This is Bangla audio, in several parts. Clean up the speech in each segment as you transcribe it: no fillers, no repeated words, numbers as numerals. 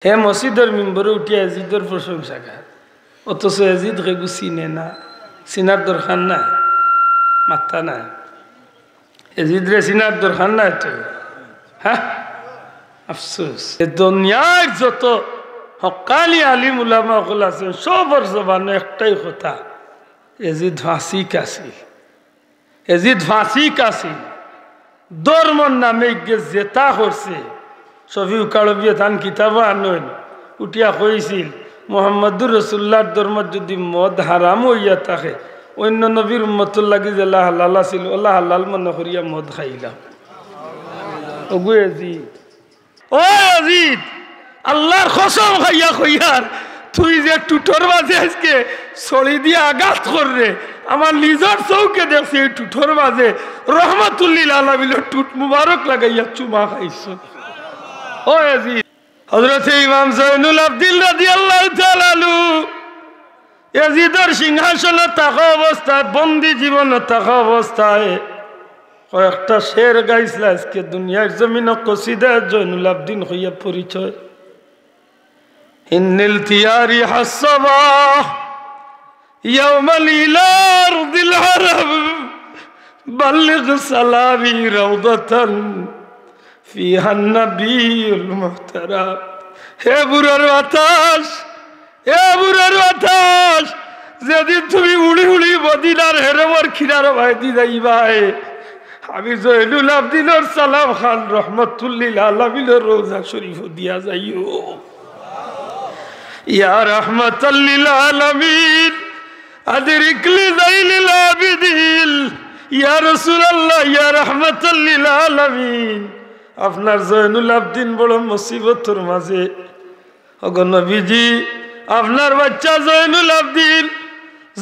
হে মসজিদের মেম্বরে উঠিয়া এজিদের প্রশংসা গায়, অথচ এজিদ হেগু চিনে না, চিনার দরকার নাই, মাথা নাই। এজিদরে চিনার দরকার নাই তো। হ্যাঁ, আফসোস দুনিয়ার যত হকালি আলিম উলামা সকল আছেন সবর জবানে একটাই কথা, এজিদ ফাঁসিক আছিল, এজিদ ফাঁসিক আছিল। ধর্মর নামে জেতা করছে। শফিউ কালবিয়া তান কিতাব আনইন উঠিয়া কইছিল মোহাম্মদুর রসুল্লাহর ধর্ম যদি মদ হারাম হইয়া থাকে, অন্য নবীর উম্মতুর লাগি যে হালাল আছিল ওলা হালাল মনে করিয়া মদ খাইলাম। ওগু এজিদ, ও এজিদ, আল্লাহর কসম খাইয়া কইয়ার তুই যে টুটোর মাঝে আজকে ছড়ি দিয়ে আঘাত কররে, আমার নিজের চৌকে দেখছি এই টুটোর মাঝে রহমাতুল্লিল আলামিনের টুট মুবারক লাগাইয়া চুমা খাইছ। ও এজিদ, হযরত ইমাম জয়নুল আবদিন রাদিয়াল্লাহু তাআলা আনহু এজিদের সিংহাসনে থাকা অবস্থায়, বন্দী জীবনে থাকা অবস্থায় কয়েকটা শের গাইছিল। আজকে দুনিয়ার জমিনে কসিদা জয়নুল আবদিন হইয়া পরিচয়। ইন্নিল তিয়ারি হাসবা ইয়াউমাল ইলার দিল হারাম বাল্লিগ সালামি রাউদাতান ফিহান নবিয়ুল মুহতারাম। হে বুড়ার বাতাস, হে বুড়ার বাতাস, যেদিন তুমি উড়ি উড়ি মদিনার হেরমর খিরার ভাইদি যাইবাই, আমি জয়নুল আবদিনের সালাম খান রহমতুল্লিল আলামিনের রওজা শরীফ দিয়া যাইও। ইয়া রাহমাতাল্লিল আলামিন আদরিকলি যাইলিল আবিদিন, ইয়া রাসূলুল্লাহ ইয়া রাহমাতাল্লিল আলামিন। আপনার জয়নুল আবদিন বড় মুসিবতের মাঝে। ওগো নবীজি, আপনার বাচ্চা জয়নুল আবদিন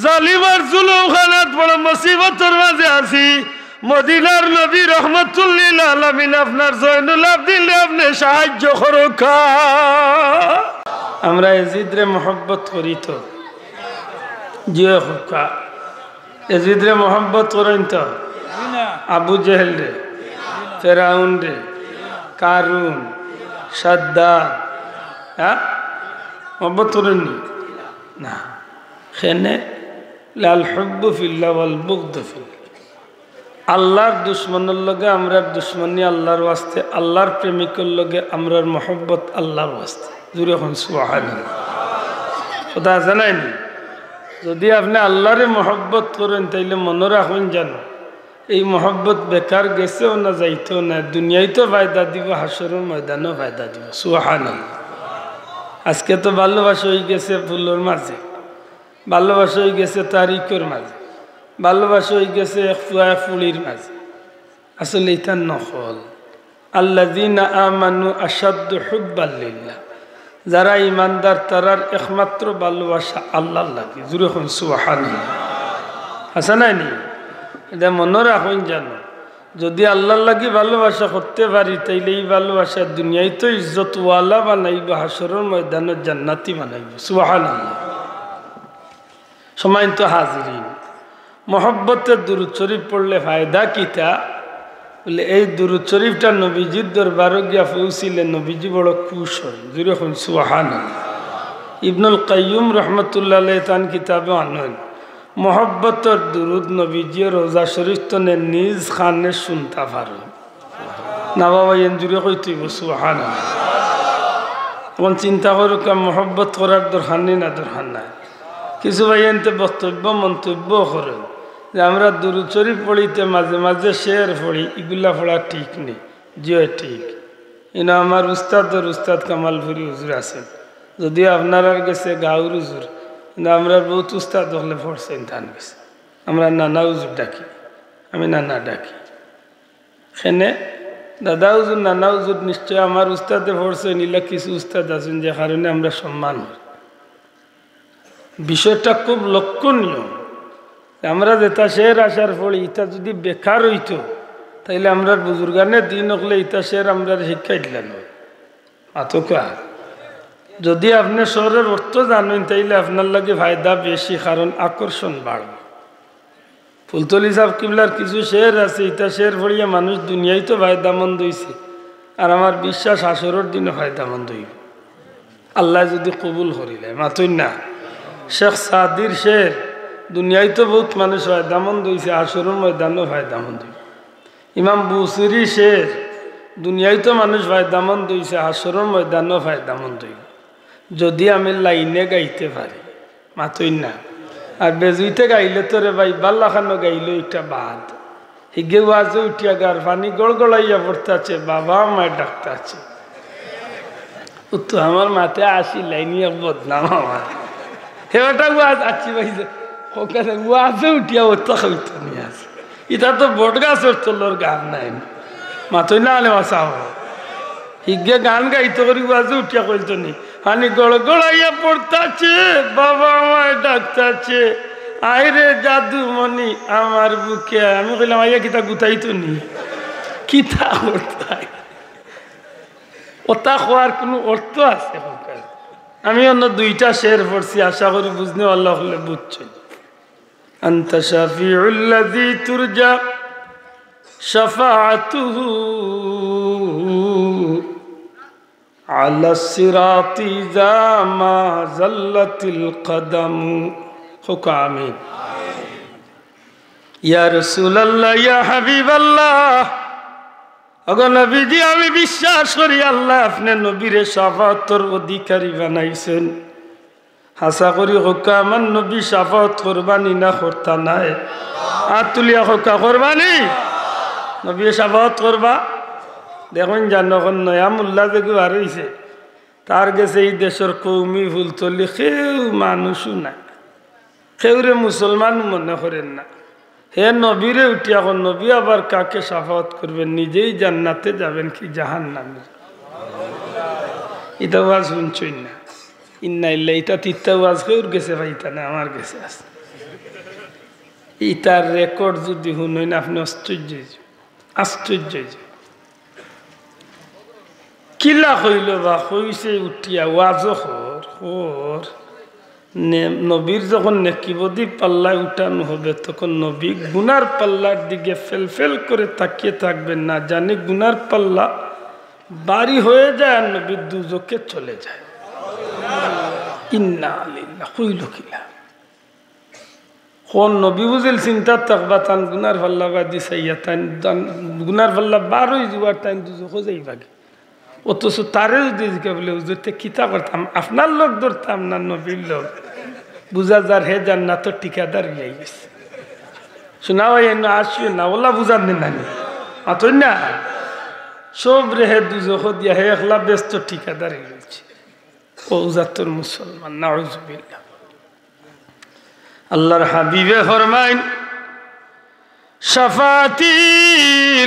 জালিমার জুলুমখানাত বড় মুসিবতের মাঝে আছি। মদিনার নবী রহমাতুল্লিল আলামিন আপনার জয়নুল আবদিন আপনি সাহায্য করুকা। আমরা এজিদরে মহব্বত করি তো জিও হুকা, এজিদরে মহব্বত করেন তো আবু জেহেল রে, ফেরাউন রে, কারুন, সাদ্দাত, হ্যাঁ মহব্বত করেননি না। খেনে লাল হুব্বু ফিল্লাহ ওয়াল বুগদু ফিল্লাহ। আল্লাহর দুশ্মনের লগে আমরার দুশ্মনী আল্লাহর ওয়াস্তে, আল্লাহর প্রেমিকের লগে আমরার মহব্বত আল্লাহর ওয়াস্তে। জুড়ে এখন সুবহানাল্লাহ কথা জানায়নি। যদি আপনি আল্লাহরে মহব্বত করেন তাইলে মনে রাখুন জানো এই মহব্বত বেকার গেছেও না যাইতেও না, দুনিয়ায় তো ফায়দা দিব, হাসরের ময়দানেও ফায়দা দিব। সুবহানাল্লাহ। আজকে তো ভালোবাসা হয়ে গেছে ফুলের মাঝে, ভালোবাসা হয়ে গেছে তারিখের মাঝে, ভালোবাসা হয়ে গেছে এক ফুয়া ফুলির মাঝে। আসলে এটা নকল। আল্লাযীনা আমানু আশাদ্দু হুব্বান লিল্লাহ। যারা ইমানদার তারার একমাত্র ভালোবাসা আল্লাহর লাগে। জুড়ে এখন সুবহানাল্লাহ আছে নাই নি? এটা মনে রাখুন জানো, যদি আল্লাহর লাগি ভালোবাসা করতে পারি তাইলে এই ভালোবাসা দুনিয়ায় তো ইজ্জতওয়ালা বানাইব, হাসরের ময়দানে জান্নাতি বানাইব। সুবহানাল্লাহ। সম্মানিত হাজিরিন, মহব্বতের দুরূদ শরীফ পড়লে ফায়দা কিতা বলে, এই দুরূদ শরীফটা নবীজির দরবারে গিয়া পৌঁছিলে নবীজি বড় খুশ হয়। জুড়ে এখন সুবহানাল্লাহ। ইবনুল কাইয়ুম রহমতুল্লাহ আলাইহি তান কিতাবে আনেন মহব্বতের দুরূদ নবীজি রোজা শরীফ তনে নিজ খানে শুনতা পারো না। বাবা এন জুড়ে কইতেইব সুবহানাল্লাহ। তখন চিন্তা করুক মহব্বত করার দরকার নেই না, দরকার নাই। কিছু ভাই এনতে বক্তব্য মন্তব্য করেন যে আমরা দুরূদ শরীফ পড়িতে মাঝে মাঝে শের পড়ি, এগুলা পড়া ঠিক নেই। জিও ঠিক ইনা আমার উস্তাদের উস্তাদ কামালপুরি হুজুর আছেন, যদিও আপনার গেছে গাঁর হুজুর, কিন্তু আমরা বহুত উস্তাদ হলে পড়ছেন ধান গেছে। আমরা নানা হুজুর ডাকি, আমি নানা ডাকি। সেনে দাদা হুজুর নানা হুজুর নিশ্চয় আমার উস্তাদে পড়ছে নিলা কিছু উস্তাদ আছেন যে কারণে আমরা সম্মান করি। বিষয়টা খুব লক্ষণীয়। আমরা যেটা শের আসার পড়ি ইটা যদি বেকার হইত তাইলে আমরা বুজুর্গানে দিন হলে ইটা শের আমরা শিক্ষাই দিলাম আতকা। যদি আপনি শহরের অর্থ জানেন তাইলে আপনার লাগে ফায়দা বেশি, কারণ আকর্ষণ বাড়বে। ফুলতলি সাহেব কিবলার কিছু শের আছে, ইটা শের পড়িয়া মানুষ দুনিয়ায় তো ফায়দামন্দ হইছে, আর আমার বিশ্বাস আসরের দিনে ফায়দামন্দ হইব। আল্লাহ যদি কবুল করিলে মাতুই না। শেখ সাদির শের দুনিয়ায় তো বহুত মানুষ ফায়দামন্দ হয়েছে, আসরের ময়দানও ফায়দামন্দ হইব। ইমাম বুসিরি শের দুনিয়ায় তো মানুষ ফায়দামন্দ হয়েছে, আসরের ময়দানও ফায়দামন্দ হইব যদি আমি লাইনে গাইতে পারি মাতুই না। আর বেজুইতে গাইলে তো রে ভাই বাল্লাখানো গাইলে একটা বাদ হিগে ওয়াজে উঠিয়া গার পানি গড়গড়াইয়া পড়তে আছে, বাবা মায়ের ডাকতে আছে। তো আমার মাথে আসি লাইনিয়া বদনাম আমার হেটা ওয়াজ আছি ভাই ওয়াজে উঠিয়া ওটা খাইতে নিয়ে আছে। এটা তো বট গাছের তলোর গান নাই মাথই না আলে মাসা হিগে গান গাইতে করি ওয়াজে উঠিয়া কইতো নি পানি গড়গড়াইয়া পড়তে আছে, বাবা মায়ের ডাকতে আছে। আইরে জাদু মনি আমার বুকে, আমি কইলাম আইয়া কিতা গুতাইতো নি কিতা করতাই ওটা খোয়ার কোনো অর্থ আছে? আমি অন্য দুইটা শের পড়ছি, আশা করি বুঝনে আল্লাহ হলে বুঝছেন। আনতা শাফিউল্লাযী তুরজা শাফাআতুহু আলা সিরাতি যা মা যাল্লাতিল কদম। হোক আমিন। ইয়া রাসূলুল্লাহ, ইয়া হাবিবাল্লাহ, ওগো নবীজি আমি বিশ্বাস করি আল্লাহ আপনি নবীরে শাফাআতের অধিকারী বানাইছেন। হাসা করি হোক আমার নবী শাফাআত করবানি না করতা নাই? আতুলিয়া হোক করবানি, নবী শাফাআত করবা। দেখুন জানখন নয়া মোল্লা দেখু আর হইছে, তার গেছে এই দেশের কৌমি ফুলতলি কেউ মানুষও নাই, কেউরে মুসলমান মনে করেন না। হে নবীরে উঠিয়া এখন নবী আবার কাকে শাফাআত করবেন? নিজেই জান্নাতে যাবেন কি জাহান্নামে? এটা ওয়াজ শুনছই না? ইন্না ইল্লা এটা তিত্তা ওয়াজ কেউর গেছে ভাই, তা না আমার গেছে আছে। ইটার রেকর্ড যদি শুনেন আপনি আশ্চর্য আশ্চর্য। কিলা হইল বা হইছে উঠিয়া ওয়াজ হর নবীর যখন নেকিবদি পাল্লায় উঠানো হবে তখন নবী গুনার পাল্লার দিকে ফেল করে তাকিয়ে থাকবেন না, জানি গুনার পাল্লা বাড়ি হয়ে যায় আর নবী দুজকে চলে যায়। ইন্না লিল্লাহ হইল কিলা কোন নবী বুঝিল চিন্তা থাকবা তান গুনার পাল্লা বাদি চাইয়া তাই গুনার পাল্লা বার হয়ে যাওয়ার টাইম দুজকে যাই বাগে। অথচ তারে যদি বলে হুজুরতে কিতা করতাম, আপনার লোক ধরতাম না নবীর লোক, বুঝা যার হে জান্নাত ঠিকাদার হয়ে গেছে। শোনা ভাই আসিও না ওলা বুঝার নেই নানি আতই না সব রে হে দুজখ দিয়া হে একলা ব্যস্ত ঠিকাদার হয়ে গেছে। ও জাতর মুসলমান নাউজুবিল্লাহ। আল্লাহর হাবিবে ফরমাইন শাফাআতি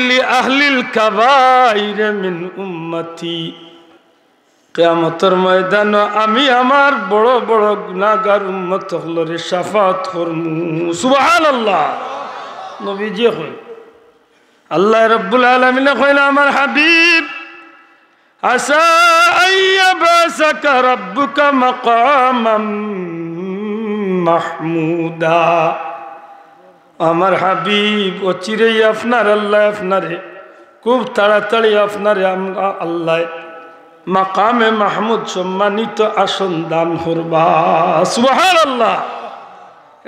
লি আহলিল কাবাইর মিন উম্মতি, কিয়ামতের ময়দানে আমি আমার বড় বড় গুনাহগার উম্মত হলরে শাফাআত করমু। সুবহানাল্লাহ। নবীজি কই আল্লাহ রাব্বুল আলামিন কইল আমার হাবিব আসা আইয়াবাসাকা রাব্বুকা মাকামাম মাহমুদা, আমার হাবিব অচিরেই আপনার আল্লাহ আপনারে খুব তাড়াতাড়ি আপনারে আমরা আল্লাহ মাকামে মাহমুদ সম্মানিত আসন দান করবা। সুবহানাল্লাহ।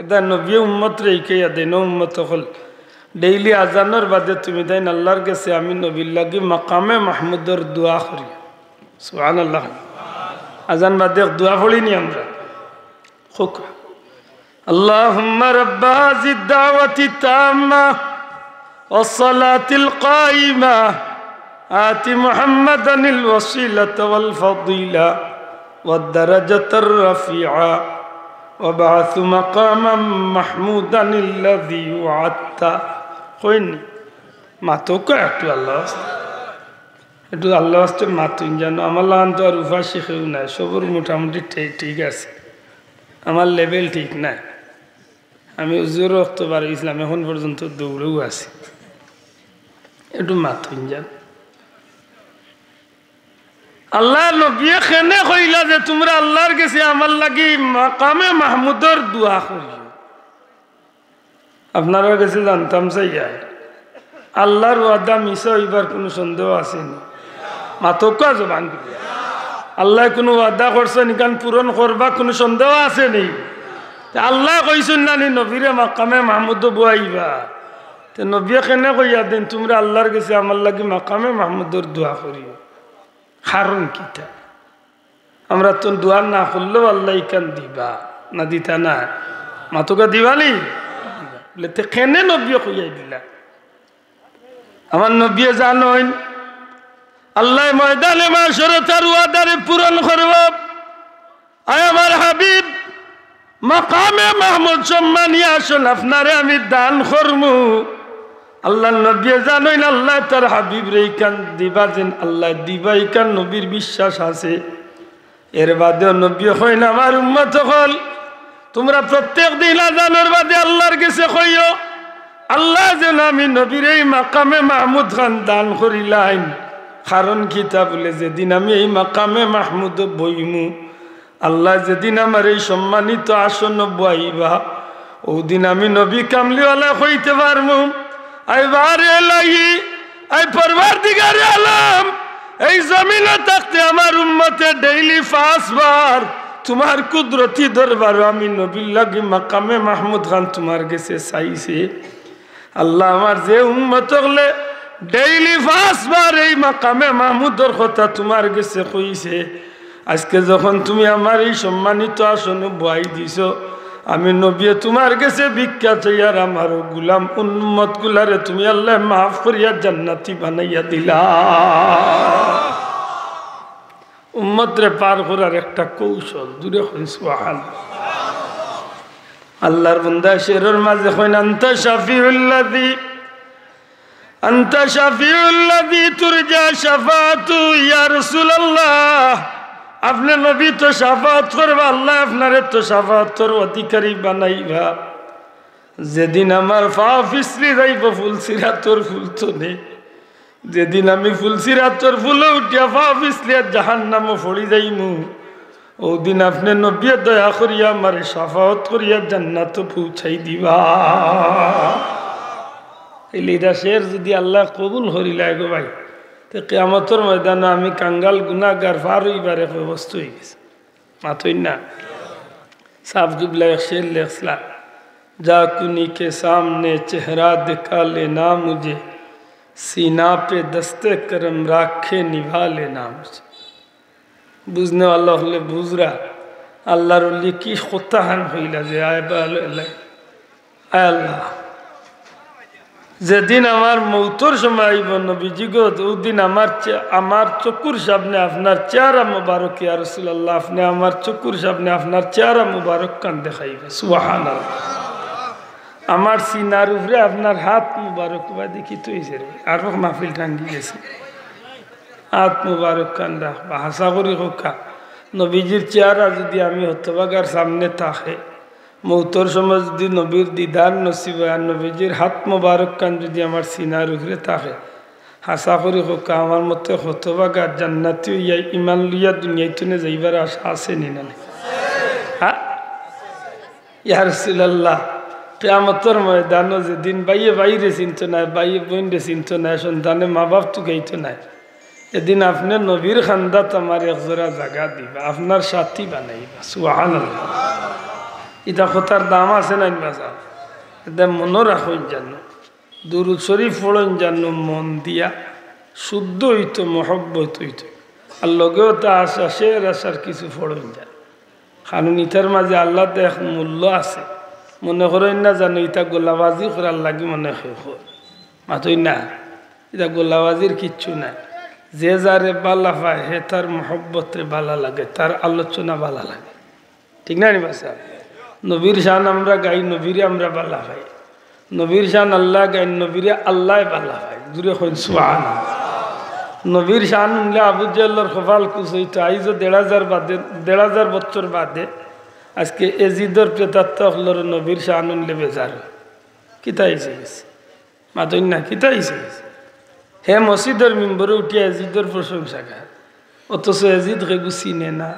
এটা নবী উম্মত রেখে দেন উম্মত হল ডেইলি আজানোর বাদে তুমি দেন আল্লাহর কাছে আমি নবীর লাগি মাকামে মাহমুদের দোয়া করি। সুবহানাল্লাহ। আজান বাদে দোয়া পড়িনি আমরা হোক اللهم رب هذه الدعوة التامة والصلاة القائمة آت محمدا الوسيلة والفضيلة والدرجة الرفيعة وابعث مقاما محمودا الذي وعدت। কইনি মাতোকে একটু আল্লাহ আসতে মাতুন জানো আমার লান তো আর উফা শিখেও নাই, সবর মোটামুটি ঠিক আছে, আমার লেভেল ঠিক নাই। আমি উজুর রক্ত বার ইসলাম এখন পর্যন্ত দৌড়েও আছি, একটু মাথুন যান। আল্লাহ নবী কেনে কইলা যে তোমরা আল্লাহর কাছে আমার লাগি মাকামে মাহমুদের দোয়া করিও। আপনারা কাছে জানতাম চাইয়া আল্লাহর ওয়াদা মিশা হইবার কোনো সন্দেহ আছে না? মাতকা জবান আল্লাহ কোনো ওয়াদা করছেন ইখান পূরণ করবা কোনো সন্দেহ আছে নেই? আল্লাহ কইছেন না নি নবীরে মাকামে মাহমুদ বুয়াইবা, তো নবী কেনে কইয়া দেন তোমরা আল্লাহর কাছে আমার লাগি মাকামে মাহমুদর দোয়া করিও। কারণ কিতা? আমরা তো দোয়া না করলেও আল্লাহ ইখান দিবা না দিতা না, মাতকা দিবানি বলে তে কেনে নবী কইয়াই দিলা? আমার নবী জানেন আল্লাহ ময়দানে মাশরে তার ওয়াদারে পূরণ করব। আয় আমার হাবিব মাকামে মাহমুদ সম্মানী আসল আপনারে আমি দান করমু। আল্লাহ নবী জানেন আল্লাহ তার হাবিব রে ইখান দিবা, যেন আল্লাহ দিবা ইখান নবীর বিশ্বাস আছে। এর বাদেও নবী কইন আমার উম্মত হল তোমরা প্রত্যেক দিন আজানের বাদে আল্লাহর কাছে কইও আল্লাহ যেন আমি নবীর এই মাকামে মাহমুদ খান দান করিলাম। কারণ কিতা বলে যেদিন আমি এই মাকামে মাহমুদ বইমু, আল্লাহ যেদিন আমার এই সম্মানিত আসন বইবা, ওদিন আমি নবী কামলিওয়ালা হইতে পারমু। আইবারে লাগি আই পরওয়ারদিগারে আলম এই জমিনে থাকতে আমার উম্মতে ডেইলি 5 বার তোমার কুদরতি দরবার আমি নবীর লাগি মাকামে মাহমুদ খান তোমার কাছে চাইছে। আল্লাহ আমার যে উম্মত হলে ডেইলি 5 বার এই মাকামে মাহমুদর কথা তোমার কাছে কইছে, আজকে যখন তুমি আমার এই সম্মানিত আসনে বয়াই দিছ, আমি নবী তোমার কাছে ভিক্ষা চাই আর আমার গুলাম উম্মত গুলারে তুমি আল্লাহ মাফ করিয়া জান্নাতি বানাইয়া দিলা। উম্মত রে পার করার একটা কৌশল দূরে হইন সুবহানাল্লাহ। আল্লাহর বান্দা শেরের মাঝে কইন আনতা শাফিউল্লাযী তুরজা শাফাতু ইয়া রাসূলুল্লাহ। আপনি নবী তো শাফাত করবা, আল্লাহ আপনারে তো শাফাতর অধিকারী বানাইবা। যেদিন আমার পা ফিসলি যাইব ফুলসিরাতর ফুল তো নেই, যেদিন আমি ফুলসিরাতর ফুলে উঠিয়া পা ফিসলিয়া জাহান্নামে পড়ি যাইমু, ওদিন আপনি নবী দয়া করিয়া আমার শাফাত করিয়া জান্নাত পৌঁছাই দিবা। এই লিডা শের যদি আল্লাহ কবুল করিলা গো ভাই, তো কিয়ামতের ময়দানে আমি কাঙ্গাল গুনাহগার পার হইবারে ব্যবস্থা হয়ে গেছে। মাথই না সাফ জুবলা শের লেখলা जा कुनी के सामने चेहरा दिखा लेना मुझे, सीना पे दस्ते करम राखे निभा लेना मुझे। बुझने वाला हले बुझरा আল্লাহর ওলি কি খোতাহান হইলা যে আল্লাহ যেদিন আমার মৌতর সময় আইব নবীজি গো, ওদিন আমার চকুর সামনে আপনার চেহারা মুবারক ইয়া রাসূলুল্লাহ, আপনি আমার চকুর সামনে আপনার চেহারা মুবারক কান দেখাইবে। সুবহানাল্লাহ। আমার সিনার উপরে আপনার হাত মুবারক বা দেখি তো আর মাহফিল টাঙ্গি গেছে, হাত মুবারক কান রাখবা। হাসা করি হোকা নবীজির চেহারা যদি আমি হতবাগার সামনে থাকে, মৌতর সময় যদি নবীর দিদার নসিব হয়, আর নবীজির হাত মুবারক কান যদি আমার সিনার উপরে থাকে, হাসা করি হোকা আমার মতে হতবাগার জান্নাতি হইয়া ইমান লইয়া দুনিয়ায় তুনে যাইবার আশা আছে নি না? হ্যাঁ ইয়া রাসূলুল্লাহ, কিয়ামতের ময়দানে যেদিন বাইয়ে বাইরে চিনত নাই, বাইয়ে বইনরে চিনত নাই, সন্তানে মা বাপ তো গাইত নাই, এদিন আপনি নবীর খান্দাত আমার একজোড়া জায়গা দিবা, আপনার সাথী বানাইবা। সুবহানাল্লাহ। এটা কথার দাম আছে নাই বাজার? এটা মনে রাখুন জানো, দুরূদ শরীফ পড়ুন জানো মন দিয়া, শুদ্ধ হইতো মহব্বত হইতো, আর লগেও তা আশা শের আশার কিছু পড়ুন জান। কারণ ইটার মাঝে আল্লাহ এক মূল্য আছে, মনে করেন না জানো ইটা গোলাবাজি করার লাগি মনে হয় মাতই না, এটা গোলাবাজির কিচ্ছু নাই। যে যারে বালা পায় হে তার মহব্বতে বালা লাগে, তার আলোচনা বালা লাগে, ঠিক না বাসা? নবীর শান আমরা গাই, নবীরে আমরা বালা পাই, নবীর শান আল্লাহ গাই, নবীরে আল্লাহ বালা পাই। দূরে হইন সুবহানাল্লাহ। নবীর শান উনলে আবু জাহলের কপাল কুচ হইতো। আইজ ১,৫০০ বছর বাদে আজকে এজিদর প্রেতাত্ম হলোর নবীর শান উনলে বেজার কিতা হয়েছে গেছে মাতই না, কিতা হয়েছে গেছে। হে মসজিদের মেম্বরে উঠিয়া এজিদর প্রশংসা গায়, অথচ এজিদ কেগু চিনে না,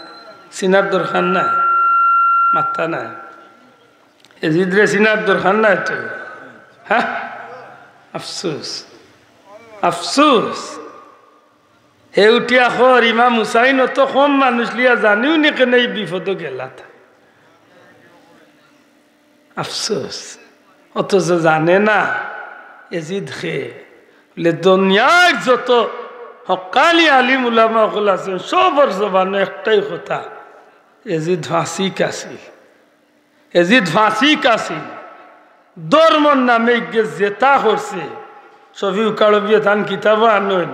চিনার দরকার নাই, মাত্তা নাই। এজিদরে চিনার দরকার নাই তো। হ্যাঁ আফসোস আফসোস, হে উঠিয়া খর ইমাম হুসাইন অত কম মানুষ লিয়া জানিও নি কেন এই বিপদ গেলা আফসোস অথচ জানে না এজিদ খে বলে দুনিয়ার যত হকালি আলিম উলামা সকল আছেন সবর জবানে একটাই কথা এজিদ ফাঁসিক আছিল এজিদ ফাঁসিক আছিল ধর্মর নামে জেতা করছে সফিউ কালবিয়া তান কিতাব আনইন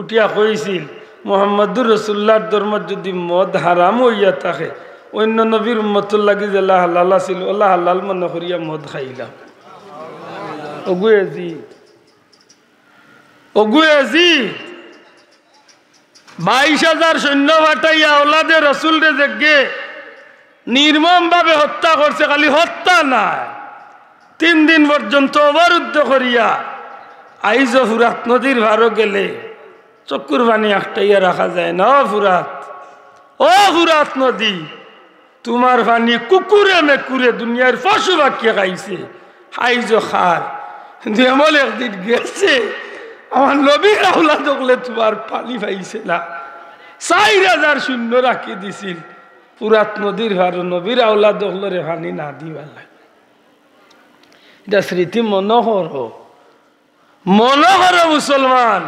উঠিয়া কইছিল মোহাম্মদুর রসুল্লাহর ধর্ম যদি মদ হারাম হইয়া থাকে অন্য নবীর উম্মতুর লাগি যে হালাল আছিল ওলা হালাল মনে করিয়া মদ খাইলাম ওগু এজিদ 22,000 সৈন্য পাঠাইয়া ওলাদে রসুল রে জেগে নির্মম ভাবে হত্যা করছে খালি হত্যা নাই 3 দিন পর্যন্ত অবরুদ্ধ করিয়া আইজ ফুরাত নদীর ভারো গেলে চক্কুর পানি আটটাইয়া রাখা যায় না ও ফুরাত নদী তোমার পানি কুকুরে মেকুরে দুনিয়ার পশু বাক্যে খাইছে আইজ খার কিন্তু এমন একদিন গেছে আমার নবীর আওলাদ হলে তোমার পানি পাইছে না 4,000 সৈন্য রাখি দিছিল ফুরাত নদীর ভারো নবীর আওলাদ হলরে পানি না দিবার লাগে এটা স্মৃতি মনোহর মুসলমান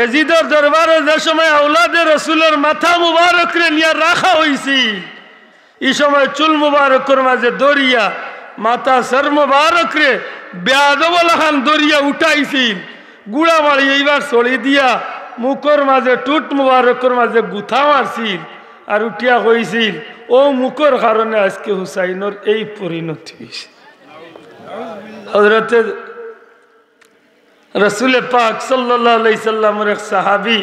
এজিদর দরবারও যে সময় আওলাদে রসুলের মাথা মুবারক রে নিয়ে রাখা হয়েছিল এই সময় চুল মুবারকের মাঝে দরিয়া মাথা সর মুবারক রে বেয়াদবলা খান দরিয়া উঠাইছিল গুড়া মারি এইবার চড়ি দিয়া মুখর মাঝে টুট মুবারকের মাঝে গুথা মারছিল আর উঠিয়া কইছিল ও মুখর কারণে আজকে হুসাইনের এই পরিণতি হয়েছে হযরতে রসুল পাক সাল্লাল্লাহু আলাইহি সাল্লামের এক সাহাবী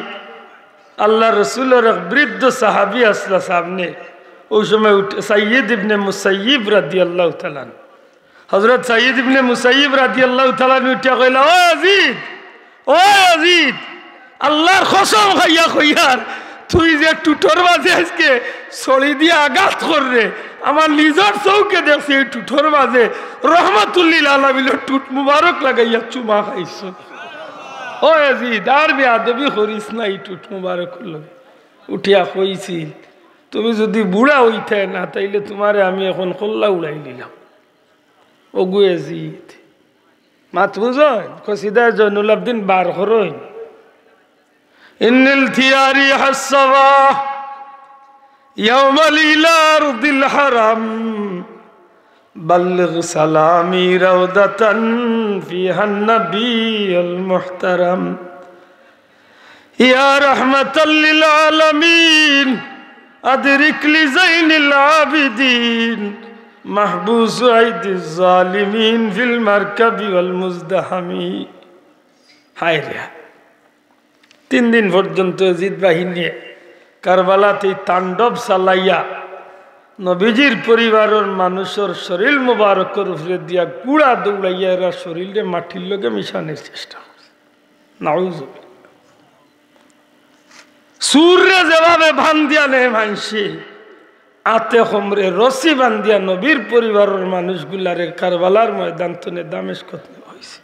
আল্লাহ রসুলের এক বৃদ্ধ সাহাবী আসলা সামনে ওই সময় সাইয়্যিদ ইবনে মুসাইয়িব রাদিয়াল্লাহু তাআলা হযরত সাইয়্যিদ ইবনে মুসাইয়িব রাদিয়াল্লাহু তাআলা উঠিয়া কইলা ও ইয়াজিদ আল্লাহর কসম খাইয়া কইয়ার তুই যে টুটোর মাঝে আজকে ছড়ি দিয়ে আঘাত কররে আমার নিজের চৌকে দেখছি এই টুটোর মাঝে রহমাতুল্লিল আলামিনের টুট মুবারক লাগাইয়া চুমা খাইছ ও ইয়াজিদ আর বেয়াদবি করিস না এই টুট মুবারক উঠিয়া কইছিল তুমি যদি বুড়া হইতে না তাইলে তোমারে আমি এখন কল্লা উড়াই দিলাম ওগু ইয়াজিদ মাত বুঝন কসিদা জয়নুল আবদিন বার করইন ইন্নিল থিয়ারি হাসবা ইয়াউমাল ইলারদিল হারাম বাল্লিগ সালামি রাউদাতান ফিহান নবিয়ুল মুহতারাম ইয়া রাহমাতাল লিল আলামিন আদরিক লি যাইনিল আবিদিন মাহবুস আইদিজ জালিমিন ফিল মারকাবি ওয়াল মুজদাহামি হায় রে 3 দিন পর্যন্ত ইয়াজিদ বাহিনী কারবালাতে তাণ্ডব চালাইয়া নবীজির পরিবারের মানুষের শরীর মুবারকের উপরে দিয়া গুড়া দৌড়াইয়া এরা শরীরে মাটির লগে মিশানোর চেষ্টা করছে নাউজুবিল্লাহ সুরে যেভাবে বান্ধিয়া নেয় মানসি আতে হমরে রশি বান্ধিয়া নবীর পরিবারের মানুষগুলারে কারবালার ময়দান তনে দামেস্কত হয়েছে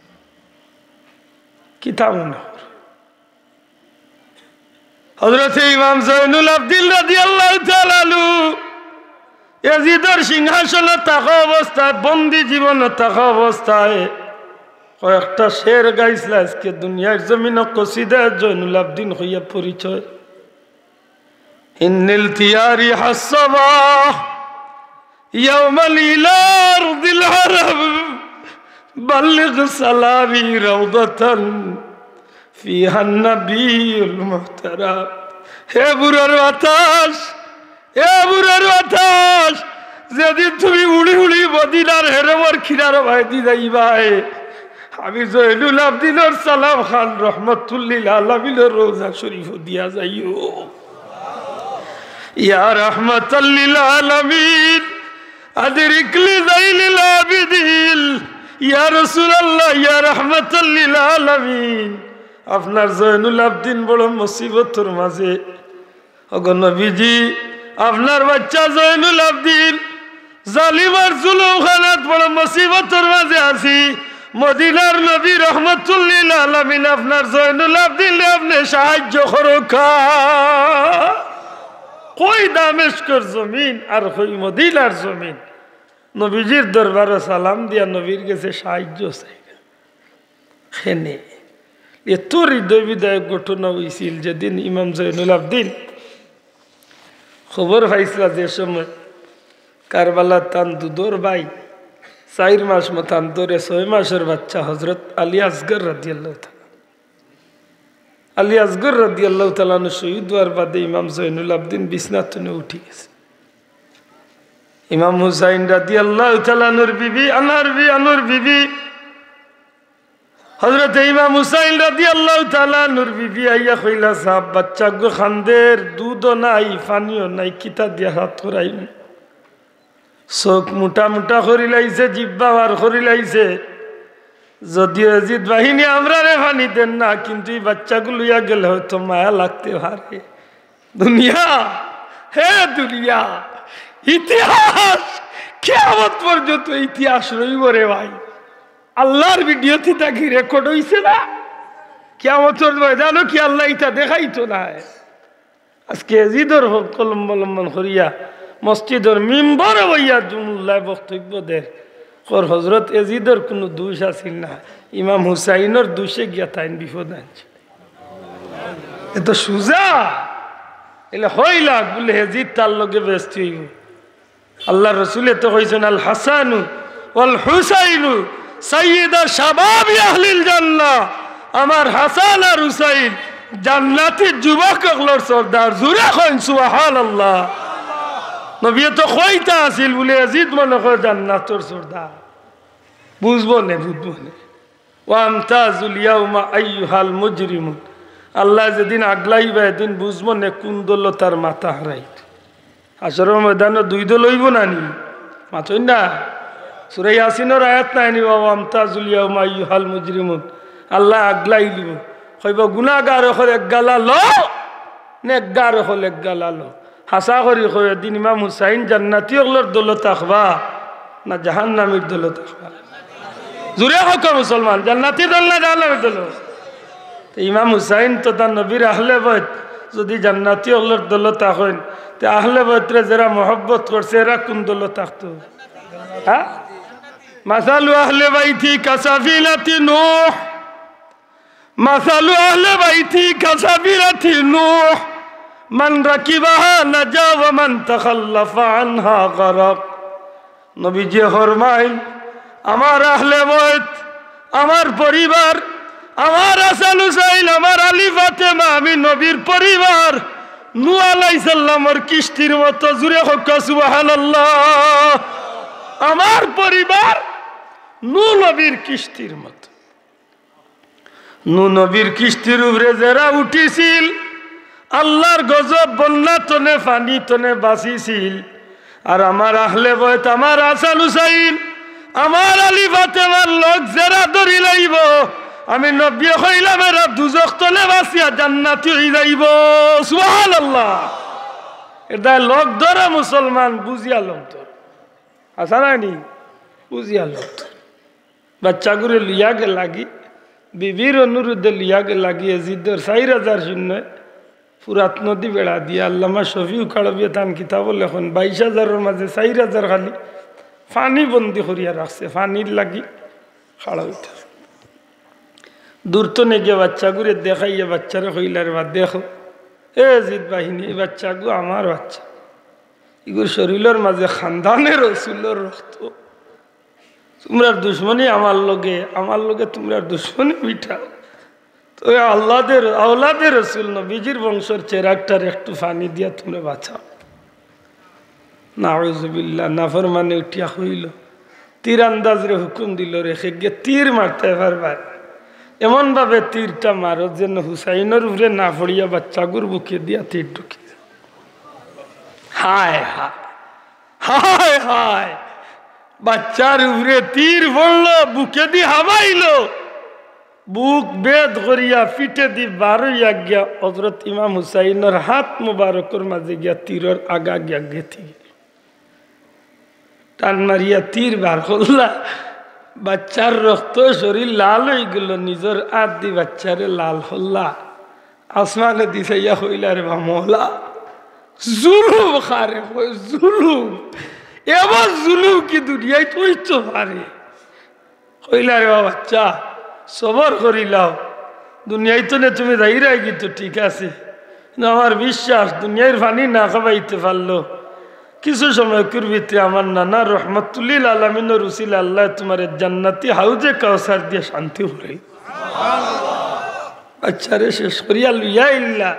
কিতাব মনে হযরত ইমাম জয়নুল আবদিন রাদিয়াল্লাহু তাআলা আনহু ইয়াজিদের সিংহাসনে থাকা অবস্থায় বন্দী জীবনে থাকা অবস্থায় কয়েকটা শের গাইছিল আজকে দুনিয়ার জমিনে কসিদা জয়নুল আবদিন হইয়া পরিচয় ইন্নিল থিয়ারি হাসবা ইয়াউমাল ইলারদিল হারাম বাল্লিগ সালামি রাউদাতান ফিহান নবিয়ুল মুহতারাম হে বুড়ার বাতাস যেদিন তুমি উড়ি উড়ি মদিনার হেরমর খিরার ভাইদি যাইবাই আমি জয়নুল আবদিনের সালাম খান রহমাতুল্লিল আলামিনের রওজা শরীফ দিয়া যাইও ইয়া রাহমাতাল্লিল আলামিন আদরিক লি যাইনিল আবিদিন ইয়া রাসূলুল্লাহ ইয়া রাহমাতাল্লিল আলামিন আপনার জয়নুল আবদিন বড় মুসিবতের মাঝে ওগো নবীজি আপনার বাচ্চা জয়নুল আবদিন জালিমার জুলুম খানাত বড় মুসিবতের মাঝে আছি মদিনার নবী রহমতুল্লিল আলামিন আপনার জয়নুল আবদিন আপনি সাহায্য করো কই দামেস্কর জমিন আর কই মদিনার জমিন নবীজির দরবারে সালাম দিয়া নবীর কাছে সাহায্য চাই খেনে এত হৃদয় বিদায়ক ঘটনা হয়েছিল যেদিন ইমাম জয়নুল আবদিন খবর পাইছিল যে সময় কারবালার তান দুধর ভাই 4 মাস মতান ধরে 6 মাসের বাচ্চা হজরত আলী আসগর রাদিয়াল্লাহু তাআলা আলী আসগর রাদিয়াল্লাহু তাআলা শহীদ হওয়ার বাদে ইমাম জয়নুল আবদিন বিছনা থেকে উঠে গেছে ইমাম হুসাইন রাদিয়াল্লাহু তাআলা নূর বিবি আনোয়ার বিবি হযরত ইমাম হুসাইন রাদিয়াল্লাহু তাআলা নূর বিবি আইয়া কইলা সাহেব বাচ্চা গো খান্দের দুধও নাই পানিও নাই কিতা দিয়া হাত করাই চোখ মোটা মোটা করি লাইছে জিব্বা বার করি লাইছে যদিও জিদ বাহিনী আমরা রে পানি দেন না কিন্তু এই বাচ্চাগুলো ইয়া গেলে হয়তো মায়া লাগতে পারে দুনিয়া হে দুনিয়া ইতিহাস কিয়ামত পর্যন্ত ইতিহাস রইব রে ভাই আল্লাহর ভিডিওতে তাকি রেকর্ড হইছে না কিয়ামতের ময়দানও কি আল্লাহ এটা দেখাইতো না আজকে এজিদর কলম্বলম্বন করিয়া মসজিদের মিম্বরে বইয়া জুমুল্লাহ বক্তব্য দেয় ওর হজরত এজিদর কোনো দোষ আছিল না ইমাম হুসাইনের দোষে গিয়া তাইন বিপদ আনছে এত সুজা এলে হইলাক বলে এজিদ তার লগে ব্যস্ত হইব আল্লাহ রসুলে তো কইছেন আল হাসানু ওয়াল হুসাইনু সাইয়্যিদা শাবাবি আহলিল জান্নাহ আমার হাসান আর হুসাইন জান্নাতের যুবকগুলোর সর্দার জোরে কইন সুবহানাল্লাহ নবী তো কইতা আছিল বলে ইয়াজিদ মনে করে জান্নাতের সর্দার বুঝবো না ওয়ামতাজুল ইয়াউমা আইয়ুহাল মুজরিমুন আল্লাহ যেদিন আগলাইবা এদিন বুঝবো না কোন দল তার মাথা হারাইত আসরের ময়দানে 2 দল হইব না নি মাথই না সূরা ইয়াসিনের আয়াত নাই নি ওয়ামতাজুল ইয়াউমা আইয়ুহাল মুজরিমুন আল্লাহ আগলাই দিব কইব গুনাহগার হল এক গালা লো নেকগার হল এক গালা লো হাসা করি কই দিন ইমাম হুসাইন জান্নাতি হলর দল তাকবা না জাহান্নামীর দল তাকবা জুরে হোক মুসলমান জান্নাতি দল না জাহান্নামীর দল ইমাম হুসাইন তো তার নবীর আহলে বাইত যদি জান্নাতি হলর দল তাকইন তে আহলে বাইতরে যারা মহব্বত করছে এরা কোন দল তাকতো হ্যাঁ মাসালু আহলে বাইতি কাসাফিলাতি নূহ মাসালু আহলে বাইতি কাসাফিলাতি নূহ মান রাকিবাহা নাজা ওয়া মান তাখাল্লাফা আনহা গরাক নবীজি ফরমাইন আমার আহলে বাইত আমার পরিবার আমার হাসান হুসাইন আমার আলী ফাতেমা আমি নবীর পরিবার নূহ আলাইহিস সালামের কিস্তির মতো জুরে হোক সুবহানাল্লাহ আমার পরিবার নূহ নবীর কিস্তির মতো নূহ নবীর কিস্তির উপরে যারা উঠিছিল আল্লাহর গজব বন্যা তনে পানি তনে বাঁচিছিল আর আমার আহলে বাইত আমার হাসান হুসাইন আমার আলী ফাতেমার লোক যারা ধরি লাইব আমি নবী হইলাম এরা দুজখ তলে বাঁচিয়া জান্নাতি হয়ে যাইব সুবহানাল্লাহ এটা লোক ধরে মুসলমান বুঝিয়া লোক ধর আসা নাইনি বুঝিয়া লোক ধর বাচ্চাগুলো লিয়া গে লাগি বিবির অনুরোধে লিয়া গে লাগি এজিদের 4000 শূন্য ফুরাত নদী বেড়া দিয়ে আল্লামা শফিউ কাড়বিয়া তান কিতাব লেখন 22000 মাঝে 4000 খালি ফানি বন্দি করিয়া রাখছে ফানির লাগি খাড়া উঠে দূর তো নে গিয়ে বাচ্চাগুলো দেখাইয়া বাচ্চারা হইলার বা দেখো এ জিদ বাহিনী এই বাচ্চাগু আমার বাচ্চা এগুলো শরীরের মাঝে খানদানের রসুলের রক্ত তোমরা দুশ্মনী আমার লগে তোমরা দুশ্মনী মিঠাও তো আল্লাহদের আওলাদের রসুল নবীজির বংশের চেরাকটার একটু পানি দিয়া তোমরা বাঁচাও নাউযুবিল্লাহ নাফরমানে উঠিয়া হইল তীর আন্দাজরে হুকুম দিল রেখে গিয়ে তীর মারতে পারবা এমন ভাবে তীরটা মারো যেন হুসাইনের উপরে না পড়িয়া বাচ্চাগুর বুকে দিয়া তীর ঢুকে হায় হায় হায় হায় বাচ্চার উপরে তীর পড়লো বুকে দি হাবাইল বুক বেদ করিয়া পিঠে দি বারইয়া গিয়া হযরত ইমাম হুসাইনের হাত মুবারকের মাঝে গিয়া তীরের আগা গিয়া গেথি টান মারিয়া তীর বার করলা বাচ্চার রক্ত শরীর লাল হয়ে গেল নিজের আদি বাচ্চারে লাল হল্লা আসমানে দিছে ইয়া হইলা রে মৌলা জুলুম খারে জুলুম এবার জুলুম কি দুনিয়ায় তুই তো পারে হইলা রে বাচ্চা সবর করিলাও দুনিয়ায় তো না তুমি যাইরাই কিন্তু ঠিক আছে আমার বিশ্বাস দুনিয়ার পানি না খাবাইতে পারলো কিছু সময় ভিতরে আমার নানা রহমতুল্লিল আলমিনের উসিল আল্লাহ তোমার জান্নাতি হাউজে কাউসার দিয়ে শান্তি হলে বাচ্চারে শেষ করিয়া লইয়া ইল্লা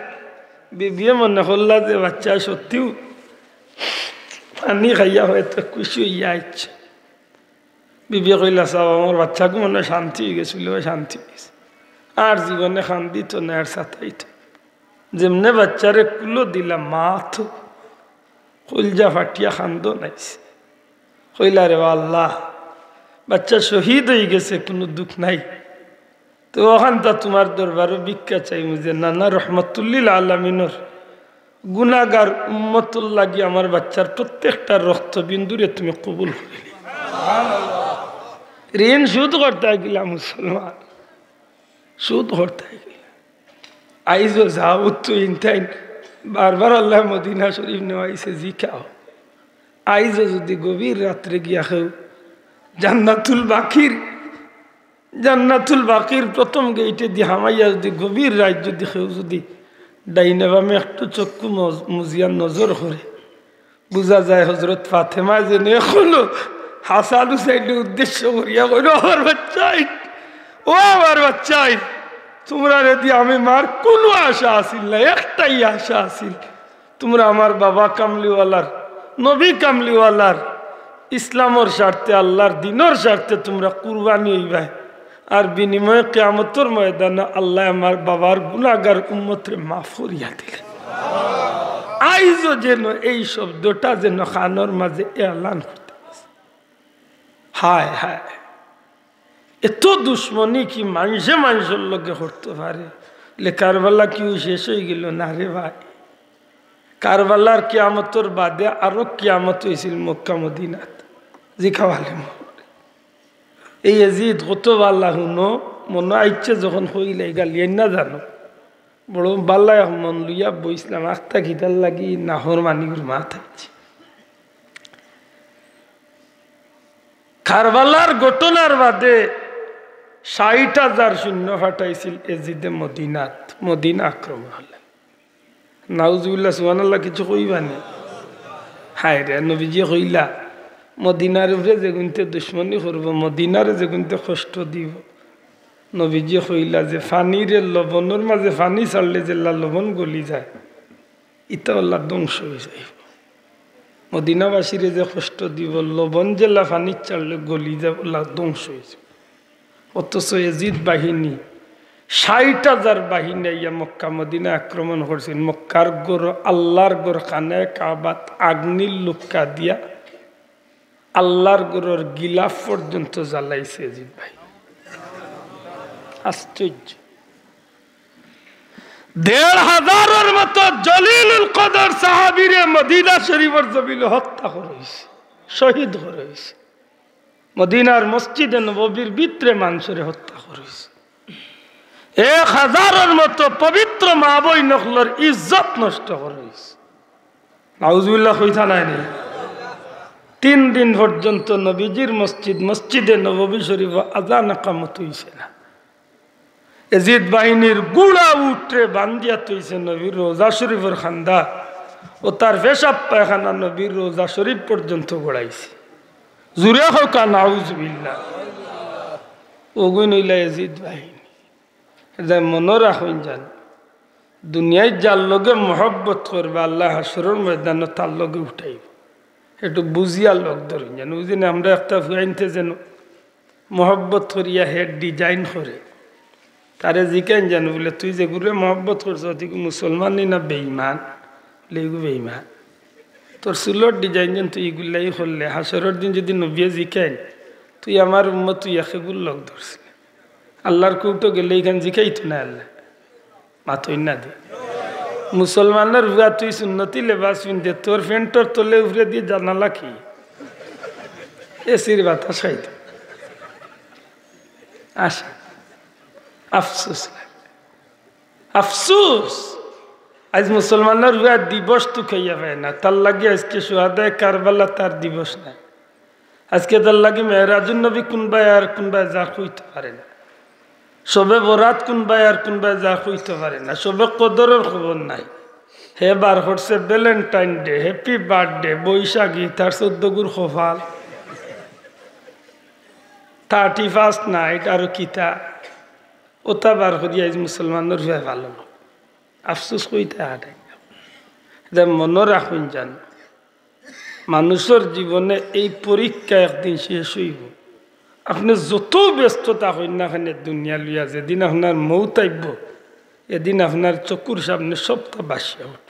বিবিয়ে মনে হল্লা যে বাচ্চা সত্যিও পানি খাইয়া হয়তো খুশি হইয়া ইচ্ছে বিবিয়ে কইলা সব আমার বাচ্চাকে মনে শান্তি হয়ে গেছিল শান্তি হয়েছে আর জীবনে শান্তি তো না আর সাথে যেমনে বাচ্চারে কুলো দিলাম মা তো কলজা ফাটিয়া খান্দ নাইছে কইলা রে আল্লাহ বাচ্চা শহীদ হয়ে গেছে কোনো দুঃখ নাই তো ওখানটা তোমার দরবারও ভিক্ষা চাই মুঝে নানা রহমতুল্লিল আলমিনর গুনাগার উম্মতুল লাগি আমার বাচ্চার প্রত্যেকটা রক্তবিন্দুরে তুমি কবুল করিলি ঋণ সুদ করতে গেলাম মুসলমান সুদ করতে গেলাম আইজো যাও তো ইনটাইন বারবার আল্লাহ মদিনা শরীফ নেওয়াইছে জিকাও আইজো যদি গভীর রাত্রে গিয়া খেও জান্নাতুল বাকির প্রথম গেইটে দিয়ে হামাইয়া যদি গভীর রাত যদি খেও যদি ডাইনে বামে একটু চক্ষু মুজিয়া নজর করে বোঝা যায় হজরত ফাতেমা যেন এখনো হাসান হুসাইনের উদ্দেশ্য করিয়া কইল আমার বাচ্চাই ও আমার বাচ্চাই তোমরা রেদি আমি মার কোনো আশা আসিল না একটাই আশা আসিল তোমরা আমার বাবা কামলিওয়ালার নবী কামলিওয়ালার ইসলামর স্বার্থে আল্লাহর দিনের স্বার্থে তোমরা কুরবানি হইবাই আর বিনিময়ে কিয়ামতের ময়দানে আল্লাহ আমার বাবার গুনাহগার উম্মতরে মাফ করিয়া দিলেন আইজও যেন এই শব্দটা যেন খানোর মাঝে এলান করতে হায় হায় এত দুশ্মনী কি মানুষের লোকে করতে পারে কারবালা কি শেষ হয়ে গেল না রে ভাই কারবালার কিয়ামতের বাদে আরো কিয়ামত হয়েছিল মক্কা মদিনাত জিখাওয়ালে এই এজিদ কত বাল্লা শুনো মনে আইচ্ছে যখন হইলে গালিয়ে না জানো বড় বাল্লা মন লইয়া বইছিলাম আখতা খিদার লাগি নাহর মানিগুর মা থাকছে কারবালার ঘটনার বাদে 60,000 সৈন্য ফাটাইছিল এজিদে মদিনা আক্রমণ হলে নাউজুবিল্লাহ সুবহানাল্লাহ কিছু কইবানি হায় রে নবীজি কইলা মদিনার উপরে যেগুনতে দুশ্মনী করব মদিনারে যেগুনতে কষ্ট দিব নবীজি কইলা যে ফানিরে লবণের মাঝে ফানি ছাড়লে যে লবণ গলি যায় ইটা আল্লাহ ধ্বংস হয়ে যায় মদিনাবাসীরে যে কষ্ট দিব লবণ জেলা ফানি ছাড়লে গলি যায় আল্লাহ ধ্বংস হয়ে যায় অথচ এজিদ বাহিনী 60,000 বাহিনী ইয়া মক্কা মদিনা আক্রমণ করছেন মক্কার গোর আল্লাহর গোর খানে কাবাত আগ্নির লুক্কা দিয়া আল্লাহর গোর গিলাফ পর্যন্ত জ্বালাইছে এজিদ ভাই আশ্চর্য 1,500-এর মতো জলিলুল কদর সাহাবীরে মদিনা শরীফের জমিনে হত্যা করেছে শহীদ করেছে মদিনার মসজিদে নববীর ভিতরে মানুষের হত্যা করেছে 1,000-এর মতো পবিত্র মা বই নকলর ইজ্জত নষ্ট করেছে নাউজুবিল্লাহ কইতা নাই 3 দিন পর্যন্ত নবীজির মসজিদে নববী শরীফ আযান ইকামত হইছে না এজিদ বাহিনীর গুড়া উঠে বান্ধিয়া তৈছে নবীর রোজা শরীফের খান্দা ও তার পেশাব পায়খানা নবীর রোজা শরীফ পর্যন্ত গড়াইছে জুড়ে হোক নাউজুবিল্লাহ ওগুন হইলা এজিদ বাহিনী মনে রাখুন জান দুনিয়ায় যার লগে মহব্বত করবে আল্লাহ হাসরের ময়দানে তার লগে উঠাইব একটু বুঝিয়া লোক ধরেন যেন ওই দিন আমরা একটা ফুয়াইনতে যেন মহব্বত করিয়া হেড ডিজাইন করে তারে জিকেন যেন বলে তুই যেগুলো মহব্বত করছ তুই মুসলমানই না বেঈমান বলে এগু বেঈমান তোর চুলোর ডিজাইন যেন তুই এগুলাই করলে হাসরের দিন যদি নবিয়ে জিকেন তুই আমার উম্মত তুই একেগুলো লোক ধরছিলি আল্লাহর কৌটো গেলে এইখানে জিকাই তো না আল্লাহ মাথই না দে মুসলমানের ভুয়া তুই সুন্নতি লেবাস পিনতে তোর ফ্যান্টর তোলে উপরে দিয়ে জানালা কি এসির বাতাস খাইত আসে আফসোস আফসোস আজ মুসলমানের দিবস তো খাইয়া পায় না তার লাগে আজকে সুহাদায়ে কারবালা তার দিবস না আজকে তার লাগে মেহরাজুন নবী কোনবাই আর কোনবাই যা হইতে পারে না সবে বরাত কোনবাই আর কোনবাই যা হইতে পারে না সবে কদরের খবর নাই হে বার হচ্ছে ভ্যালেন্টাইন ডে হ্যাপি বার্থডে বৈশাখী তার 14 গুর খোফাল 31st নাইট আর কিতা ওটা বার করিয়া মুসলমানের হয়ে ভালো আফসোস কইতে হাঁটে যে মনে রাখুন জান মানুষের জীবনে এই পরীক্ষা একদিন শেষ হইব আপনি যত ব্যস্ততা হইন না খানে দুনিয়া লইয়া যেদিন আপনার মৌত আইব এদিন আপনার চকুর সামনে সবটা বাসিয়া উঠ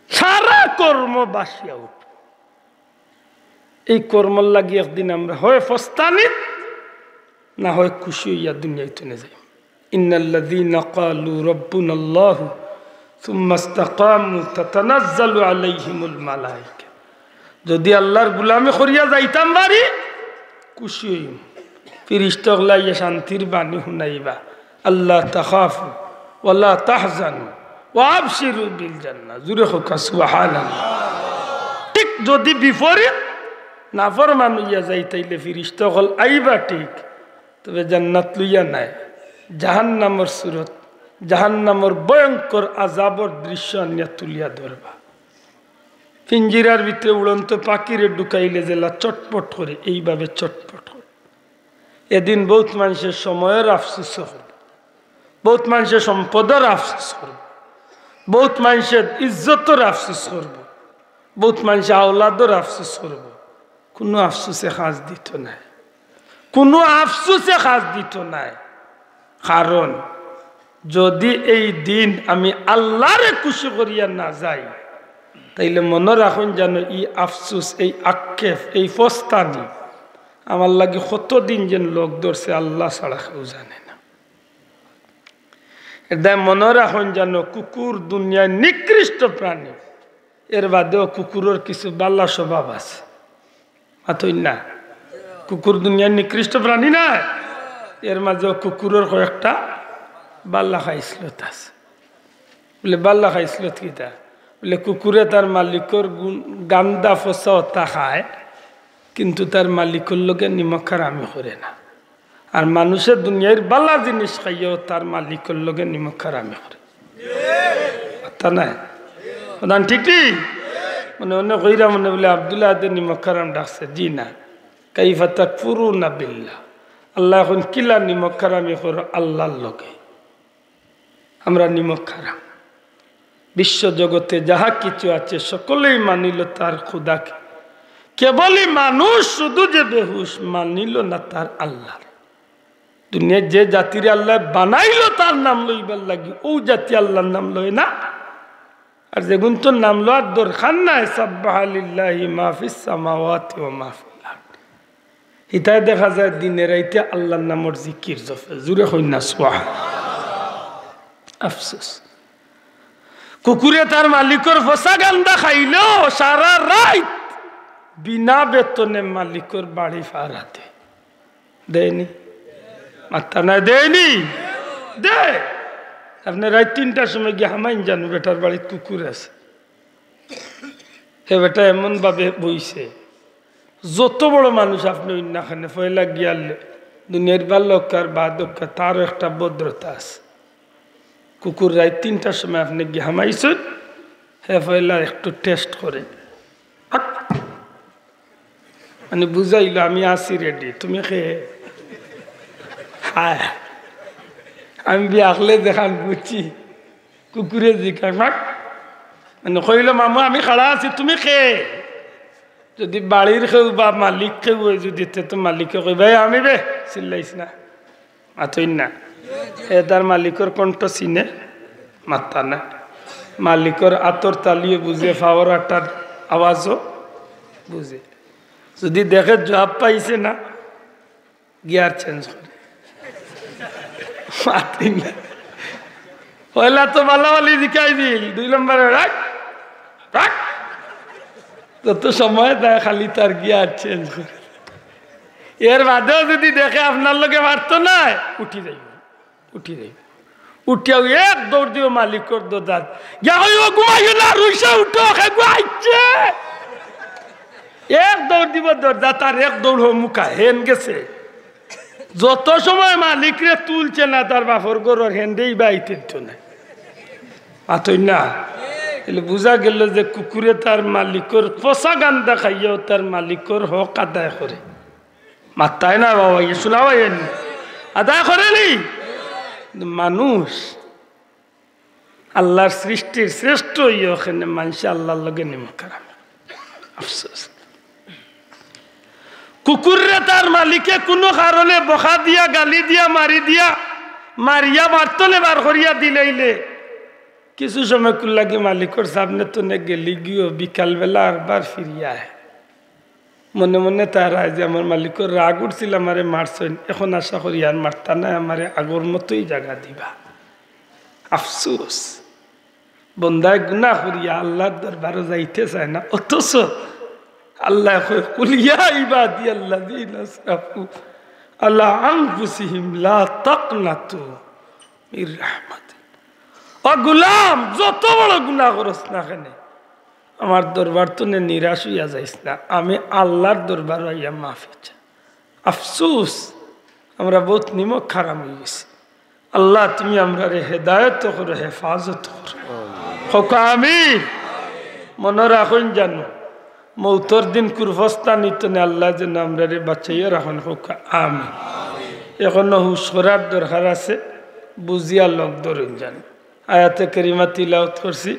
সারা কর্ম বাসিয়া উঠ এই কর্মর লাগি একদিন আমরা হয় ফস্তানিত না হয় খুশি হইয়া দুনিয়ায় তুলে যাই ইন্নাল্লাযীনা ক্বালু রাব্বুনাল্লাহু সুম্মা ইসতাকামু তাতানাজ্জালু আলাইহিমুল মালায়েকা যদি আল্লাহর গোলামি করিয়া যাইতাম বাড়ি খুশি হইম ফেরেশতা লাইয়া শান্তির বাণী শুনাইবা আল্লাহ তাখাফু ওয়ালা তাহজানু ওয়া আবশিরু বিল জান্নাহ জুরে হোক সুবহানাল্লাহ ঠিক যদি বিপরীত নাফরমান হইয়া যাইতাইলে ফেরেশতা হল আইবা ঠিক তবে জান্নাত লইয়া নাই জাহান্নামের সুরত জাহান্নামের ভয়ঙ্কর আযাবর দৃশ্য আনিয়া তুলিয়া ধরবা পিঞ্জিরার ভিতরে উড়ন্ত পাখিরে ঢুকাইলে জেলা চটপট করে এইভাবে চটপট করে এদিন বহুত মানুষের সময়ের আফসোস করবে বহুত মানুষের সম্পদের আফসোস করবে বহুত মানুষের ইজ্জতের আফসোস করবে বহুত মানুষের আওলাদের আফসোস করবে কোনো আফসোসে কাজ দিত নাই কোনো আফসোসে কাজ দিত নাই কারণ যদি এই দিন আমি আল্লাহরে খুশি করিয়া না যাই তাইলে মনে রাখুন যেন এই আফসোস এই আক্ষেপ এই ফস্তানি আমার লাগে কতদিন যেন লোক ধরছে আল্লাহ ছাড়া কেউ জানে না এটা মনে রাখুন যেন কুকুর দুনিয়ায় নিকৃষ্ট প্রাণী এর বাদেও কুকুরের কিছু বাল্লা স্বভাব আছে মাথই না কুকুর দুনিয়ার নিকৃষ্ট প্রাণী না এর মাঝেও কুকুরের কয়েকটা বাল্লা খাইসলত আছে বলে বাল্লা খাইসলত কিতা বলে কুকুরে তার মালিকর গান্দা ফসা অতা খায় কিন্তু তার মালিকর লোকে নিমক হারামি করে না আর মানুষের দুনিয়ার বালা জিনিস খাইও তার মালিকর লোকে নিমক হারামি করে তা নাই প্রধান ঠিক মানে অন্য কইরা মনে বলে আব্দুল্লাহ আদের নিমক হারাম ডাকছে জি না কাইফা তাকফুরুনা বিল্লাহ আল্লাহ এখন কিলা নিমক হারামি করো আল্লাহর লোকে আমরা নিমক হারাম বিশ্ব জগতে যাহা কিছু আছে সকলেই মানিল তার খুদাকে কেবলই মানুষ শুধু যে বেহুশ মানিল না তার আল্লাহ দুনিয়ার যে জাতির আল্লাহ বানাইল তার নাম লইবার লাগি ও জাতি আল্লাহর নাম লয় না আর যেগুন তোর নাম লওয়ার দরকার নাই সাব্বাহা লিল্লাহি মা ফিস সামাওয়াতি ওয়া মা ফিল আরদ ইতায় দেখা যায় দিনে রাইতে আল্লাহর নামের জিকির জপে জুরে হই না সুবহানাল্লাহ আফসোস কুকুরে তার মালিকর ফসা গান্দা খাইলো সারা রাত বিনা বেতনে মালিকর বাড়ি ফারাতে দেয়নি মাত্রা না দেয়নি দে আপনি রাত 3টার সময় গিয়ে হামাইন জানো বেটার বাড়ির কুকুর আছে হে বেটা এমন ভাবে বইছে যত বড় মানুষ আপনি অন্যখানে ফয়লা গিয়ালে দুনিয়ার বাল্যকার বাদকার তারও একটা ভদ্রতা আছে কুকুর রাত 3টার সময় আপনি গিয়ে হামাইছেন হে ফয়লা একটু টেস্ট করে মানে বুঝাইল আমি আসি রেডি তুমি খেয়ে হ্যাঁ আমি বিয়াকলে দেখান বুঝছি কুকুরে জিকার মানে কইল মামু আমি খাড়া আছি তুমি খেয়ে যদি বাড়ির খেউ বা মালিক খেউ যদি তো মালিককে কই ভাই আমি বে চিল্লাইস না মাতইন না এ তার মালিকর কণ্ঠ চিনে মাত্তা না মালিকর আতর তালিয়ে বুঝে ফাওয়ার আটার আওয়াজও বুঝে যদি দেখে জবাব পাইছে না গিয়ার চেঞ্জ করে মাতিন না পয়লা তো মালামালি দিকাই দিল 2 নম্বরে রাখ রাখ তত সময় দেয় খালি তার গিয়ার চেঞ্জ করে এর বাদেও যদি দেখে আপনার লোকে পারতো না উঠি যাইব উঠিয়াও এক দৌড় দিও মালিকর দরজাত ঘুমাইও না রুইসা উঠো আইছে এক দৌড় দিব দরজা তার এক দৌড় মুখা হেন গেছে যত সময় মালিকরে তুলছে না তার বাপর গরর হেন্ডেই বাইতে না আতই না এলে বুঝা গেল যে কুকুরে তার মালিকর পোষা গান দেখাইয়াও তার মালিকর হক আদায় করে মাত্তায় না বাবা শোনাও আদায় করে নি মানুষ আল্লাহর সৃষ্টির শ্রেষ্ঠ ওখানে মানুষ আল্লাহর লগে নিমকারাম আফসোস কুকুররে তার মালিকে কোনো কারণে বকা দিয়া গালি দিয়া মারিয়া মারতলে বার করিয়া দিলাইলে কিছু সময় কুল্লাগি মালিকর সামনে তো নে গেলি গিয়েও বিকালবেলা আরবার ফিরিয়া মনে মনে তার যে আমার মালিকর রাগ উঠছিল আমারে মারছেন এখন আশা করি আর মারতা না আমারে আগর মতোই জায়গা দিবা আফসোস বন্দায় গুনাহ করিয়া আল্লাহর দরবারে যাইতে চায় না অথচ আল্লাহ কয় কুল ইয়া ইবাদিয়াল্লাযীনা আসরাফু আলা আনফুসিহিম লা তাকনাতু মির রাহমাতিল্লাহ ও গোলাম যত বড় গুনাহ করছ না কেন আমার দরবার তো নিরাশ হইয়া যাইস না আমি আল্লাহর দরবার হইয়া মাফি চাই আফসোস আমরা বহুত নিমক খারাপ হয়ে গেছি আল্লাহ তুমি আমরা হেদায়ত করো হেফাজত করো হোক আমিন মনে রাখুন জানো মৌতর দিন কুরফস্তা নিত না আল্লাহ যেন আমরা বাঁচাইয়া রাখুন হোক আমিন এখনো হুশ করার দরকার আছে বুঝিয়া লোক ধরুন জানো আয়াতে কারিমা তিলাওয়াত করছি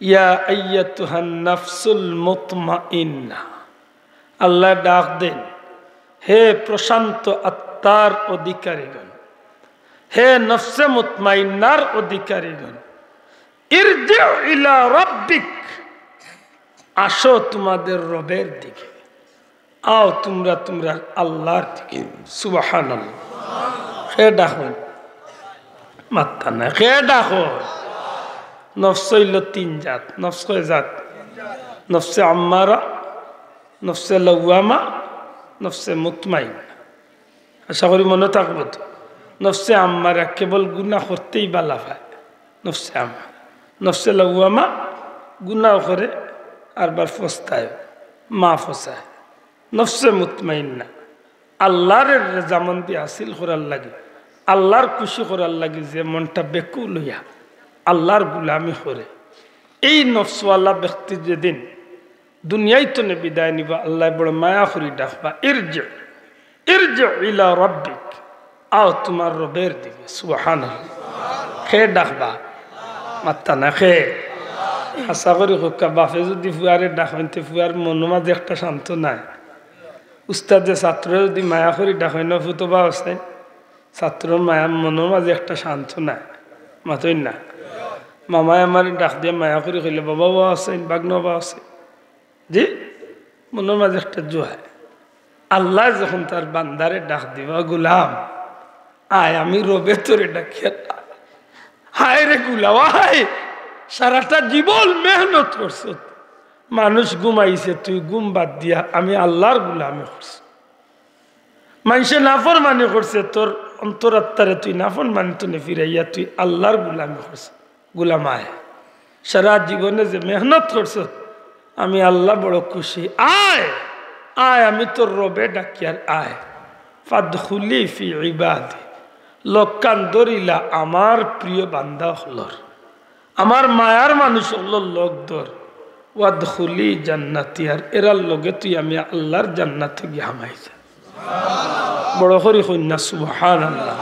ইয়া আইয়াতুহান নাফসুল মুতমাইন্না আল্লাহ ডাক দেন হে প্রশান্ত আত্মার অধিকারীগণ হে নফসে মুতমাইন্নার অধিকারীগণ ইরজিউ ইলা রাব্বিক আসো তোমাদের রবের দিকে আও তোমরা আল্লাহর দিকে সুবহানাল্লাহ হে ডাকো মাত্তা না হে ডাকো নফস হইল তিন জাত নফস কয় জাত নফসে আম্মারা নফসে লাওয়ামা নফসে মুতমাইন্না আশা করি মনে থাকবো তো নফসে আম্মারা কেবল গুনাহ করতেই বালা পায় নফসে আম্মারা নফসে লাওয়ামা গুনাহ করে আরবার ফস্তায় মা ফসায় নফসে মুতমাইন্না আল্লাহর রেজামন্দি হাসিল করার লাগে আল্লাহর খুশি করার লাগে যে মনটা বেকুল হইয়া আল্লাহর গুলামি করে এই নফসওয়ালা ব্যক্তি যেদিন দুনিয়ায় তো বিদায় নিবা আল্লাহ বড় মায়া করি ডাকবা ইরজিউ ইলা রাব্বিক আও তোমার রবের দিকে সুবহানাল্লাহ খে ডাকবা মাত্তা না খে আশা করি হোকা বাপে যদি ফুয়ারে ডাকতে ফুয়ার মনের মাঝে একটা শান্ত নাই উস্তাদে ছাত্র যদি মায়া করি ডাকাই না ফুতবা আছে ছাত্রর মায়া মনের মাঝে একটা শান্ত নাই মাতই না মামায় আমার ডাক দিয়ে মায়া করে কইলে বাবা বা আছেন বাগনা বা আছে জি মনের মাঝে একটা জোহায় আল্লাহ যখন তার বান্দারে ডাক দিবা গোলাম আয় আমি রবে তোরে ডাকিয়া হায় রে গুলাম আয় সারাটা জীবন মেহনত করছ মানুষ ঘুমাইছে তুই ঘুম বাদ দিয়া আমি আল্লাহর গুলামি করছি মানুষে নাফরমানি করছে তোর অন্তরাত্মারে তুই নাফরমানি তো ফিরাইয়া তুই আল্লাহর গুলামি করছ গুলামায় সারা জীবনে যে মেহনত করছ আমি আল্লাহ বড় খুশি আয় আয় আমি তোর রবে ডাকিয়ার আয় ফাদখুলি ফি ইবাদি লোকান দরিলা আমার প্রিয় বান্দা হলর আমার মায়ার মানুষ হলো লোক দর ওয়াদখুলি জান্নাতি আর এরার লগে তুই আমি আল্লাহর জান্নাতে গিয়ে হামাই যা বড় করি কন্যা সুবহানাল্লাহ